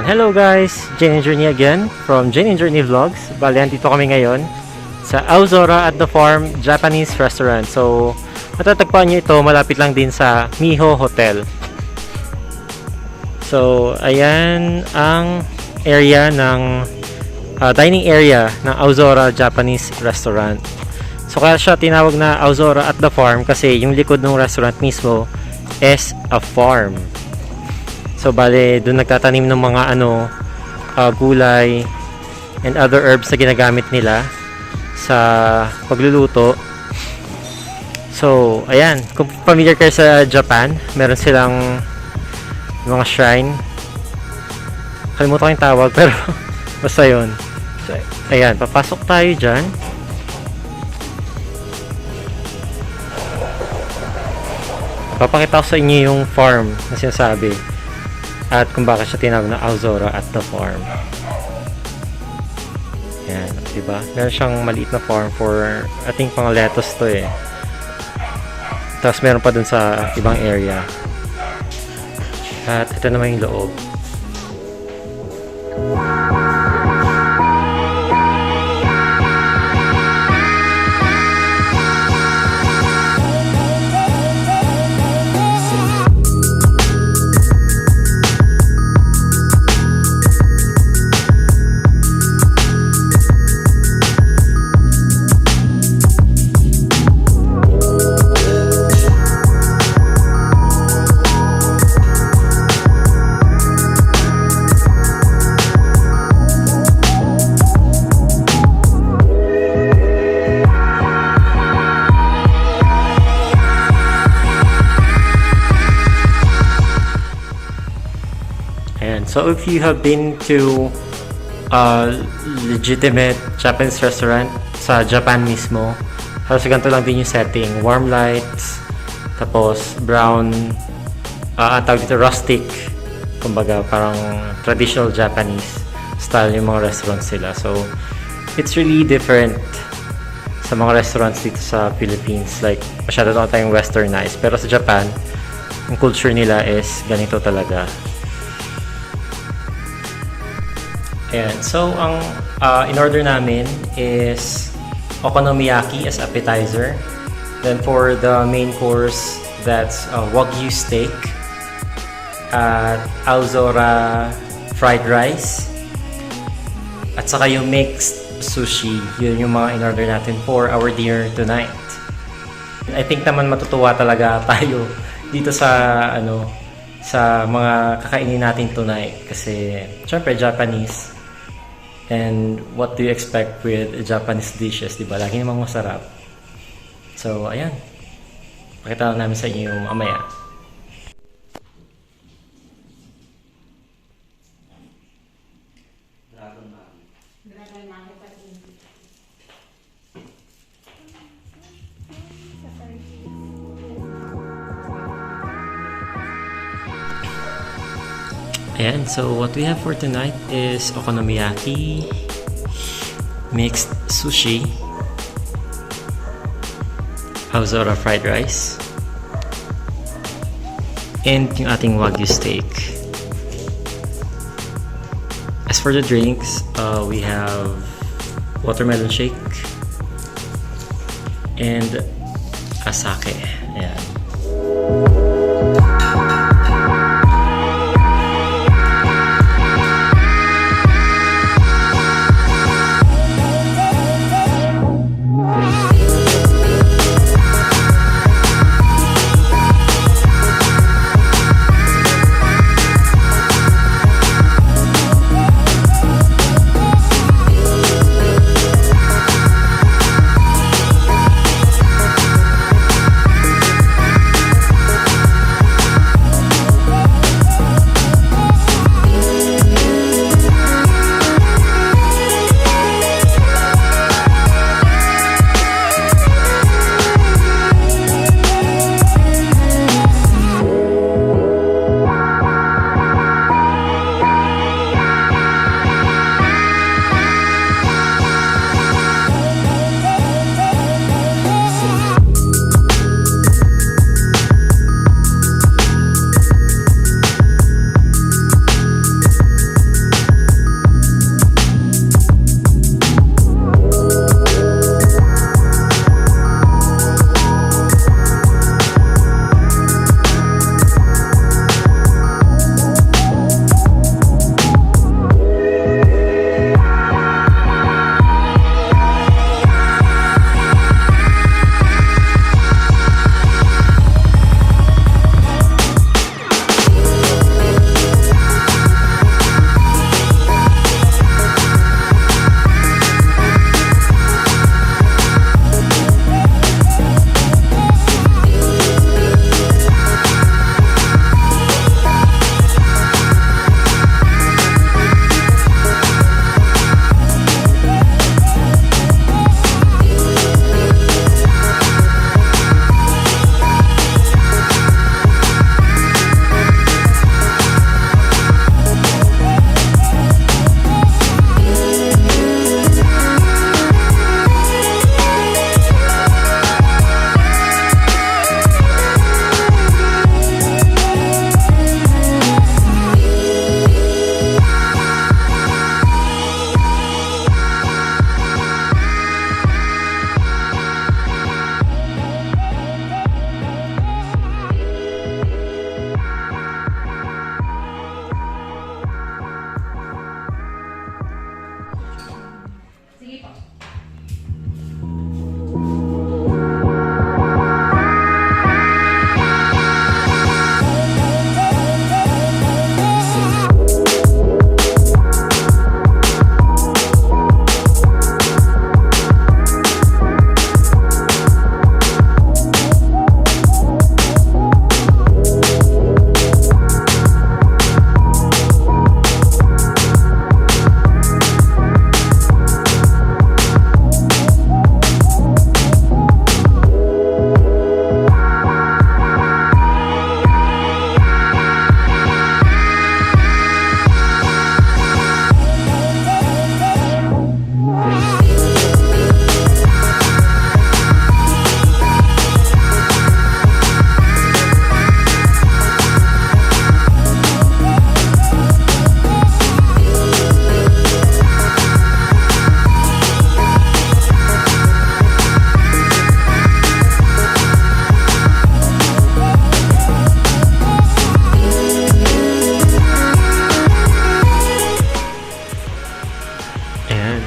Hello guys! Jane&Jerny again from Jane&Jerny Vlogs. Bali, dito kami ngayon sa Aozora at the Farm Japanese Restaurant. So, matatagpuan nyo ito malapit lang din sa 𝐂𝐽𝐻 Hotel. So, ayan ang area ng dining area ng Aozora Japanese Restaurant. So, kaya siya tinawag na Aozora at the Farm kasi yung likod ng restaurant mismo is a farm. So, bale, doon nagtatanim ng mga gulay and other herbs na ginagamit nila sa pagluluto. So, ayan. Kung familiar kayo sa Japan, meron silang mga shrine. Kalimutan ko yung tawag, pero basta yun. So, ayan. Papasok tayo dyan. Papakita ko sa inyo yung farm na sinasabi. At kung bakit siya tinawag na Aozora at the Farm. Yan, diba? Meron siyang maliit na farm for, I think, pang lettuce to eh. Tapos meron pa dun sa ibang area. At ito naman yung loob. So if you have been to a legitimate Japanese restaurant sa Japan mismo, tapos ganito lang din yung setting, warm lights, tapos brown, tawag dito rustic, kumbaga parang traditional Japanese style yung mga restaurants sila. So it's really different sa mga restaurants dito sa Philippines, like masyado na tayong westernized, pero sa Japan yung culture nila is ganito talaga. Ayan. So, ang in-order namin is Okonomiyaki as appetizer. Then, for the main course, that's Wagyu Steak at Aozora fried rice. At saka yung Mixed Sushi. Yun yung mga in-order natin for our dinner tonight. I think naman matutuwa talaga tayo dito sa, sa mga kakainin natin tonight. Kasi, syempre, Japanese. And what do you expect with Japanese dishes, diba? Lagi namang masarap. So, ayan. Pakita lang namin sa inyo mamaya. Ayan, so what we have for tonight is Okonomiyaki, Mixed Sushi, Aozora fried rice, and yung ating Wagyu Steak. As for the drinks, we have watermelon shake and a sake. Ayan.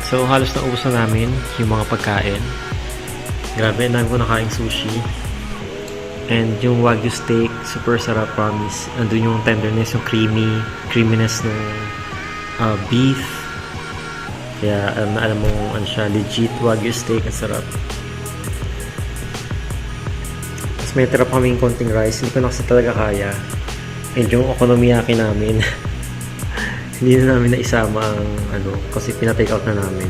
So halos naubos na namin yung mga pagkain. Grabe, ang dami ko nakaing sushi. And yung Wagyu Steak, super sarap, promise. Andun yung tenderness, yung creaminess ng beef. Kaya alam mo ano siya, legit Wagyu Steak, ang sarap. Tapos may tira pa kaming konting rice, hindi ko na kasi talaga kaya. And yung okonomiyaki namin, hindi na namin naisama ang kasi pina-take out na namin.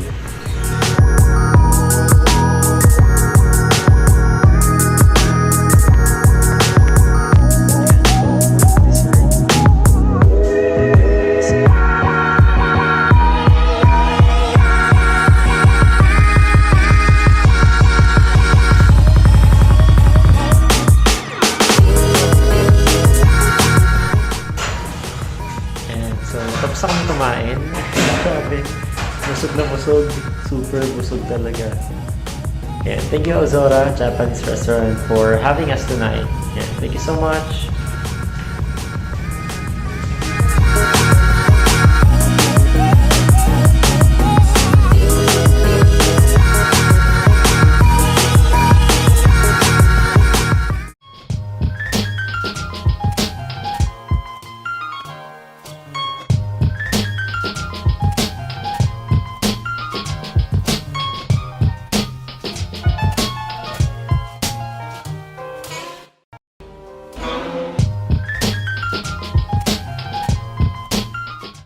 So, tapos na kami kumain. Grabe. Busog na busog. Super busog talaga. And thank you, Aozora Japanese restaurant, for having us tonight. And thank you so much.